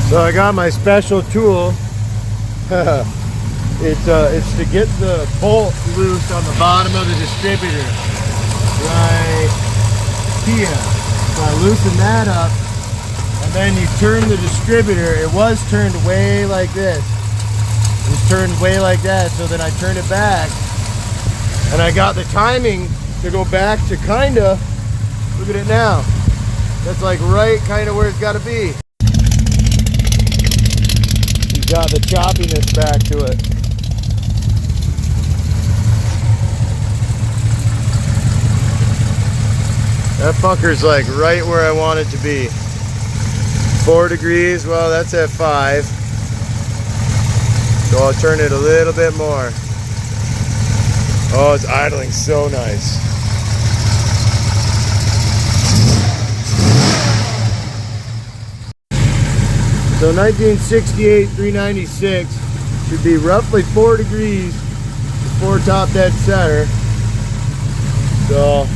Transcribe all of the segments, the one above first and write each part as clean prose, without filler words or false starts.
So I got my special tool. It's to get the bolt loose on the bottom of the distributor right here. So I loosen that up, and then you turn the distributor. It was turned way like this. It was turned way like that, so then I turned it back, and I got the timing to go back to kinda, look at it now. That's like right kinda where it's gotta be. You got the choppiness back to it. That fucker's like right where I want it to be. 4 degrees, well that's at 5. So I'll turn it a little bit more. Oh, it's idling so nice. So 1968 396 should be roughly 4 degrees before top dead center. So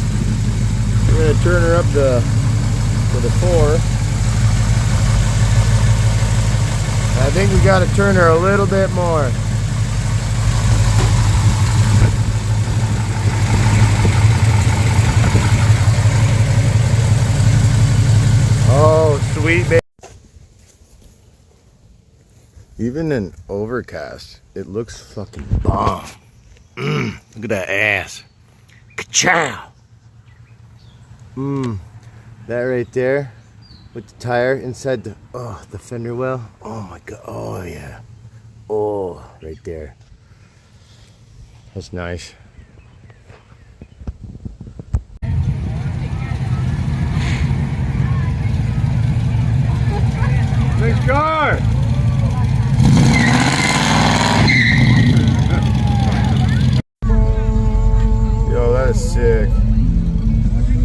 we're gonna turn her up to the 4. I think we gotta turn her a little bit more. Oh, sweet baby. Even in overcast, it looks fucking bomb. Look at that ass. Ka-chow. That right there with the tire inside the fender well. Oh my god. Oh yeah. Oh, right there. That's nice. Nice car. Yo, that is sick.